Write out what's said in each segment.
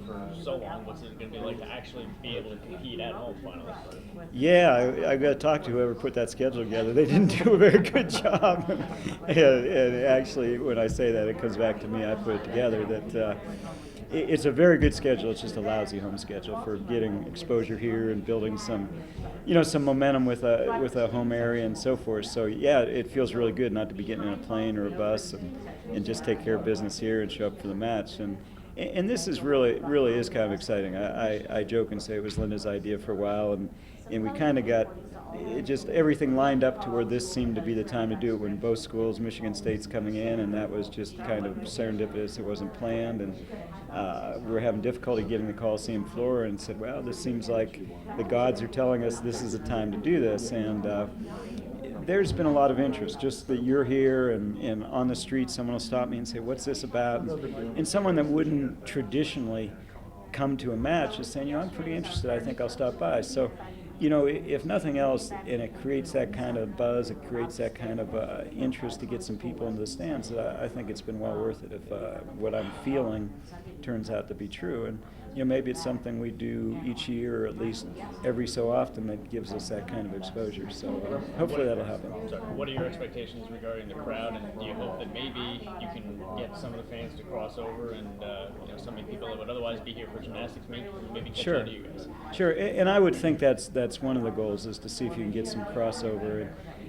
for so long. What's it going to be like to actually be able to compete at home finally? Yeah, I got to talk to whoever put that schedule together. They didn't do a very good job. And actually, when I say that, it comes back to me. I put it together. It's a very good schedule. It's just a lousy home schedule for getting exposure here and building some momentum with a home area and so forth. So yeah, it feels really good not to be getting in a plane or a bus and just take care of business here and show up for the match. And this is really is kind of exciting. I joke and say it was Linda's idea for a while, and we kind of got it just everything lined up to where this seemed to be the time to do it when both schools, Michigan State's coming in, and that was just kind of serendipitous. It wasn't planned, and we were having difficulty getting the Coliseum floor, and said, well, this seems like the gods are telling us this is the time to do this. And there's been a lot of interest, just that you're here and on the street someone will stop me and say, what's this about? And someone that wouldn't traditionally come to a match is saying, I'm pretty interested, I think I'll stop by. So, if nothing else, and it creates that kind of buzz, it creates that kind of interest to get some people into the stands, I think it's been well worth it if what I'm feeling turns out to be true. And maybe it's something we do each year, or at least every so often, that gives us that kind of exposure. So hopefully that'll happen. Sorry, what are your expectations regarding the crowd, and do you hope that maybe you can get some of the fans to cross over, and some of the people that would otherwise be here for gymnastics maybe catch Sure. up to you guys? Sure, and I would think that's one of the goals, is to see if you can get some crossover.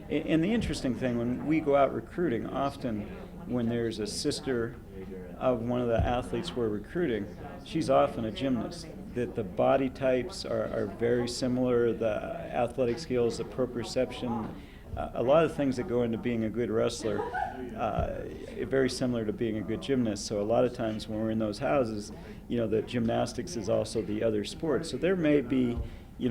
And the interesting thing, when we go out recruiting, often when there's a sister of one of the athletes we're recruiting, she's often a gymnast. That the body types are very similar, the athletic skills, the proprioception, a lot of things that go into being a good wrestler, very similar to being a good gymnast. So a lot of times when we're in those houses, the gymnastics is also the other sport. So there may be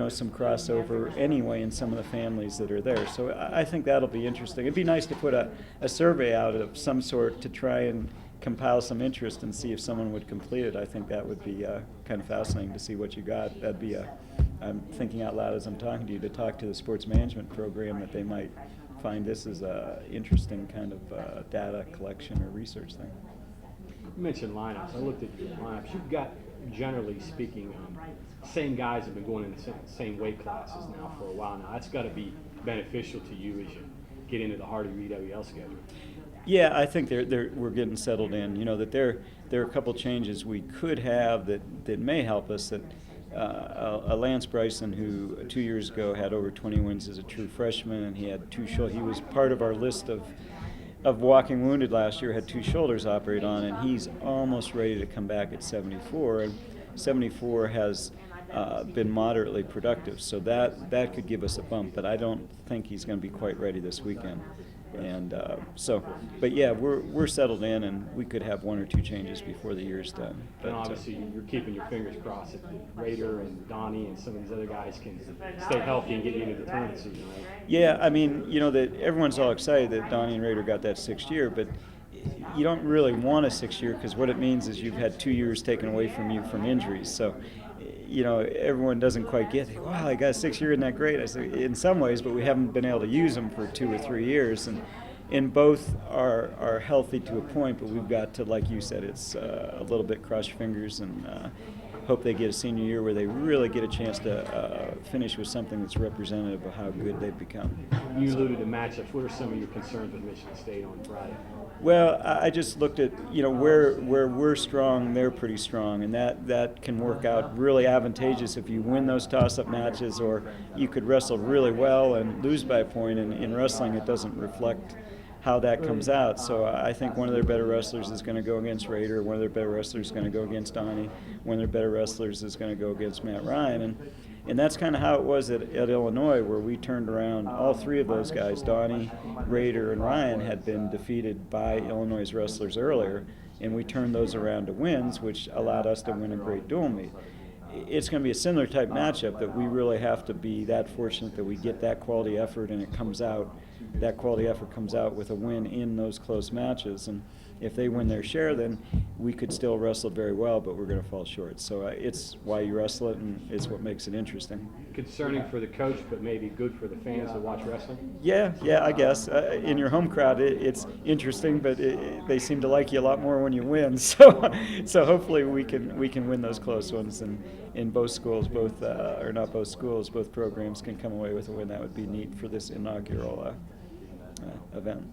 some crossover anyway in some of the families that are there. So I think that'll be interesting. It'd be nice to put a survey out of some sort to try and compile some interest and see if someone would complete it. I think that would be kind of fascinating to see what you got. That'd be I'm thinking out loud as I'm talking to you, to talk to the sports management program, that they might find this as a interesting kind of data collection or research thing. You mentioned lineups. I looked at your lineups. You've got, generally speaking, same guys have been going in the same weight classes now for a while now. That's got to be beneficial to you as you get into the heart of your EWL schedule. Yeah, I think we're getting settled in. That there are a couple changes we could have that may help us. That a Lance Bryson, who 2 years ago had over 20 wins as a true freshman, and he had he was part of our list of walking wounded last year, had 2 shoulders operated on, and he's almost ready to come back at 74. And 74 has been moderately productive, so that could give us a bump. But I don't think he's going to be quite ready this weekend. And but yeah, we're settled in, and we could have 1 or 2 changes before the year's done. But and obviously, you're keeping your fingers crossed that Raider and Donnie and some of these other guys can stay healthy and get you into the tournament season, right? Yeah, I mean, that everyone's all excited that Donnie and Raider got that 6th year, but you don't really want a 6th year, because what it means is you've had 2 years taken away from you from injuries. So, everyone doesn't quite get it. Wow, I got a 6th year, isn't that great? I say, in some ways, but we haven't been able to use them for 2 or 3 years. And both are healthy to a point, but we've got to, like you said, it's a little bit cross your fingers and hope they get a senior year where they really get a chance to finish with something that's representative of how good they've become. You alluded to matchups. What are some of your concerns with Michigan State on Friday? Well, I just looked at, where we're strong, they're pretty strong, and that can work out really advantageous if you win those toss-up matches, or you could wrestle really well and lose by a point. And in wrestling, it doesn't reflect how that comes out. So I think one of their better wrestlers is going to go against Raider, one of their better wrestlers is going to go against Donnie, one of their better wrestlers is going to go against Matt Ryan. And that's kind of how it was at Illinois, where we turned around. All 3 of those guys, Donnie, Raider, and Ryan, had been defeated by Illinois' wrestlers earlier, and we turned those around to wins, which allowed us to win a great dual meet. It's going to be a similar type matchup, that we really have to be that fortunate that we get that quality effort and it comes out that quality effort comes out with a win in those close matches. And if they win their share, then we could still wrestle very well, but we're going to fall short. So it's why you wrestle it, and it's what makes it interesting. Concerning for the coach, but maybe good for the fans to watch wrestling? Yeah, I guess. In your home crowd, it's interesting, but they seem to like you a lot more when you win. So hopefully we can win those close ones, and in both schools, or not both schools, both programs can come away with a win. That would be neat for this inaugural event.